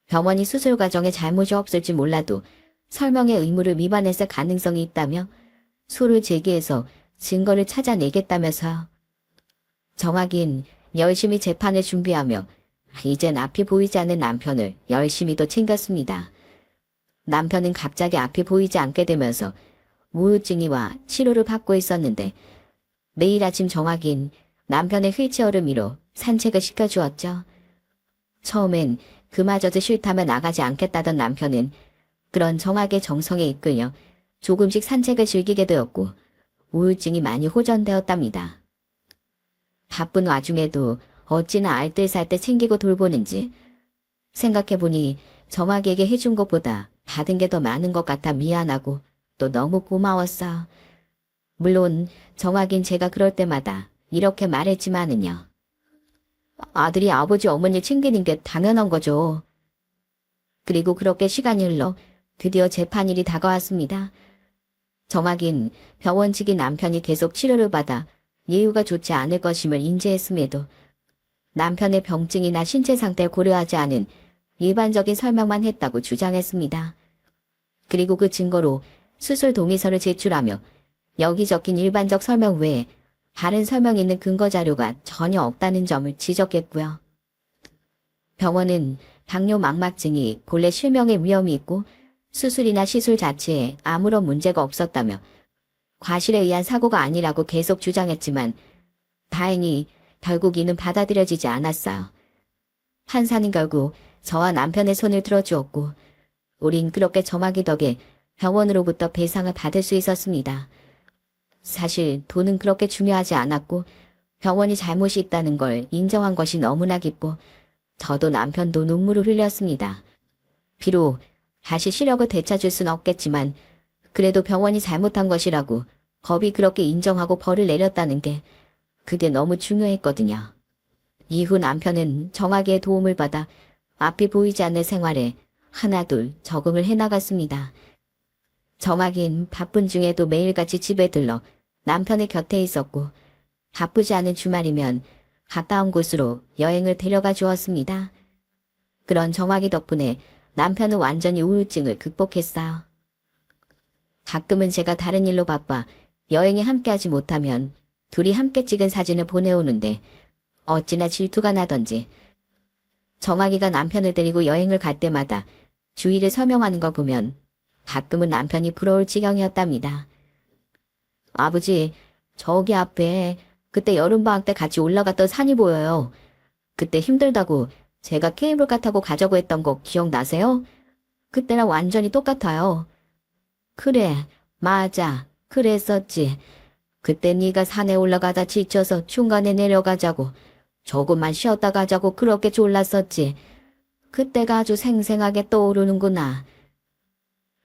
병원이 수술 과정에 잘못이 없을지 몰라도 설명의 의무를 위반했을 가능성이 있다며 소를 제기해서 증거를 찾아내겠다면서요. 정학인 열심히 재판을 준비하며 이젠 앞이 보이지 않는 남편을 열심히 또 챙겼습니다. 남편은 갑자기 앞이 보이지 않게 되면서 우울증이 와 치료를 받고 있었는데 매일 아침 정학인 남편의 휠체어를 밀어 산책을 시켜주었죠. 처음엔 그마저도 싫다며 나가지 않겠다던 남편은 그런 정학의 정성에 이끌려 조금씩 산책을 즐기게 되었고 우울증이 많이 호전되었답니다. 바쁜 와중에도 어찌나 알뜰살뜰 챙기고 돌보는지 생각해보니 정학에게 해준 것보다 받은 게 더 많은 것 같아 미안하고 또 너무 고마웠어. 물론 정학인 제가 그럴 때마다 이렇게 말했지만은요. 아들이 아버지 어머니 챙기는 게 당연한 거죠. 그리고 그렇게 시간이 흘러 드디어 재판일이 다가왔습니다. 정학인 병원 측이 남편이 계속 치료를 받아 예후가 좋지 않을 것임을 인지했음에도 남편의 병증이나 신체 상태를 고려하지 않은 일반적인 설명만 했다고 주장했습니다. 그리고 그 증거로 수술 동의서를 제출하며 여기 적힌 일반적 설명 외에 다른 설명 있는 근거 자료가 전혀 없다는 점을 지적했고요. 병원은 당뇨 망막증이 본래 실명의 위험이 있고 수술이나 시술 자체에 아무런 문제가 없었다며 과실에 의한 사고가 아니라고 계속 주장했지만 다행히 결국 이는 받아들여지지 않았어요. 판사는 결국 저와 남편의 손을 들어주었고 우린 그렇게 정학이 덕에 병원으로부터 배상을 받을 수 있었습니다. 사실 돈은 그렇게 중요하지 않았고 병원이 잘못이 있다는 걸 인정한 것이 너무나 기뻐 저도 남편도 눈물을 흘렸습니다. 비록 다시 시력을 되찾을 순 없겠지만 그래도 병원이 잘못한 것이라고 법이 그렇게 인정하고 벌을 내렸다는 게 그게 너무 중요했거든요. 이후 남편은 정학의 도움을 받아 앞이 보이지 않는 생활에 하나둘 적응을 해나갔습니다. 정학인 바쁜 중에도 매일같이 집에 들러 남편의 곁에 있었고 바쁘지 않은 주말이면 가까운 곳으로 여행을 데려가 주었습니다. 그런 정학이 덕분에 남편은 완전히 우울증을 극복했어요. 가끔은 제가 다른 일로 바빠 여행에 함께하지 못하면 둘이 함께 찍은 사진을 보내오는데 어찌나 질투가 나던지 정학이가 남편을 데리고 여행을 갈 때마다 주위를 설명하는 걸 보면 가끔은 남편이 부러울 지경이었답니다. 아버지, 저기 앞에 그때 여름방학 때 같이 올라갔던 산이 보여요. 그때 힘들다고 제가 케이블카 타고 가자고 했던 거 기억나세요? 그때랑 완전히 똑같아요. 그래, 맞아. 그랬었지. 그때 네가 산에 올라가다 지쳐서 중간에 내려가자고 조금만 쉬었다 가자고 그렇게 졸랐었지. 그때가 아주 생생하게 떠오르는구나.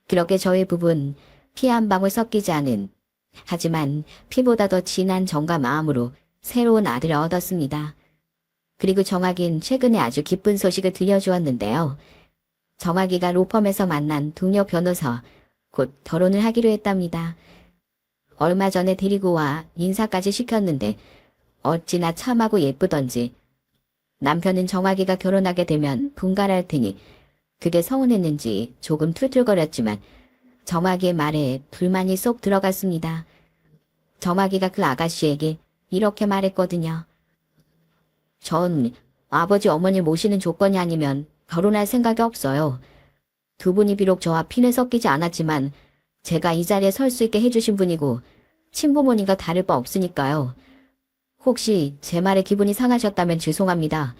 그렇게 저희 부부는 피 한 방울 섞이지 않은 하지만 피보다 더 진한 정과 마음으로 새로운 아들을 얻었습니다. 그리고 정학인 최근에 아주 기쁜 소식을 들려주었는데요. 정학이가 로펌에서 만난 동료 변호사와 곧 결혼을 하기로 했답니다. 얼마 전에 데리고 와 인사까지 시켰는데 어찌나 참하고 예쁘던지 남편은 정학이가 결혼하게 되면 분가할 테니 그게 서운했는지 조금 툴툴거렸지만 정학이의 말에 불만이 쏙 들어갔습니다. 정학이가 그 아가씨에게 이렇게 말했거든요. 전 아버지 어머니 모시는 조건이 아니면 결혼할 생각이 없어요. 두 분이 비록 저와 피는 섞이지 않았지만 제가 이 자리에 설 수 있게 해주신 분이고 친부모님과 다를 바 없으니까요. 혹시 제 말에 기분이 상하셨다면 죄송합니다.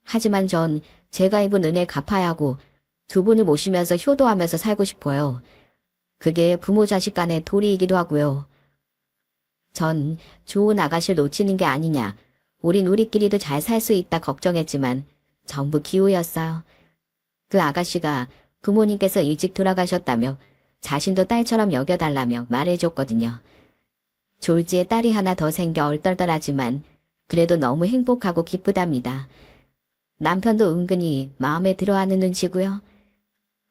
하지만 전 제가 입은 은혜 갚아야 하고 두 분을 모시면서 효도하면서 살고 싶어요. 그게 부모 자식 간의 도리이기도 하고요. 전 좋은 아가씨를 놓치는 게 아니냐. 우린 우리끼리도 잘 살 수 있다 걱정했지만 전부 기우였어요. 그 아가씨가 부모님께서 일찍 돌아가셨다며 자신도 딸처럼 여겨달라며 말해줬거든요. 졸지에 딸이 하나 더 생겨 얼떨떨하지만 그래도 너무 행복하고 기쁘답니다. 남편도 은근히 마음에 들어하는 눈치고요.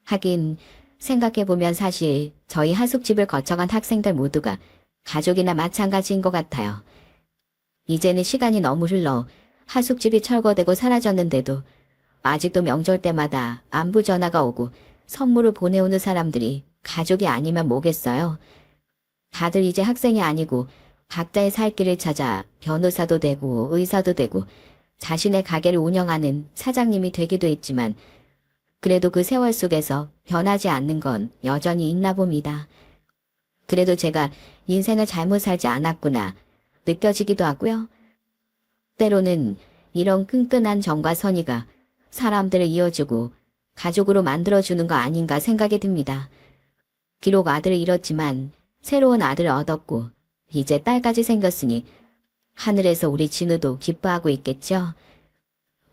하긴 생각해보면 사실 저희 하숙집을 거쳐간 학생들 모두가 가족이나 마찬가지인 것 같아요. 이제는 시간이 너무 흘러 하숙집이 철거되고 사라졌는데도 아직도 명절 때마다 안부 전화가 오고 선물을 보내오는 사람들이 가족이 아니면 뭐겠어요. 다들 이제 학생이 아니고 각자의 살 길을 찾아 변호사도 되고 의사도 되고 자신의 가게를 운영하는 사장님이 되기도 했지만 그래도 그 세월 속에서 변하지 않는 건 여전히 있나 봅니다. 그래도 제가 인생을 잘못 살지 않았구나 느껴지기도 하고요. 때로는 이런 끈끈한 정과 선의가 사람들을 이어주고 가족으로 만들어주는 거 아닌가 생각이 듭니다. 비록 아들을 잃었지만 새로운 아들을 얻었고 이제 딸까지 생겼으니 하늘에서 우리 진우도 기뻐하고 있겠죠.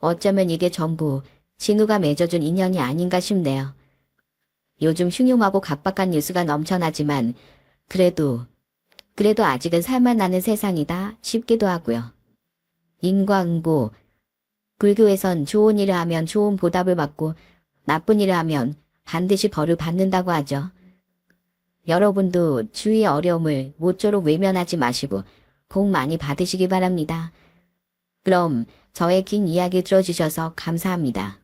어쩌면 이게 전부 진우가 맺어준 인연이 아닌가 싶네요. 요즘 흉흉하고 각박한 뉴스가 넘쳐나지만 그래도 아직은 살만나는 세상이다 싶기도 하고요. 인과응보. 불교에선 좋은 일을 하면 좋은 보답을 받고 나쁜 일을 하면 반드시 벌을 받는다고 하죠. 여러분도 주위의 어려움을 모쪼록 외면하지 마시고 복 많이 받으시기 바랍니다. 그럼 저의 긴 이야기 들어주셔서 감사합니다.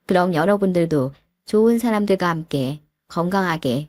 그럼 여러분들도 좋은 사람들과 함께 건강하게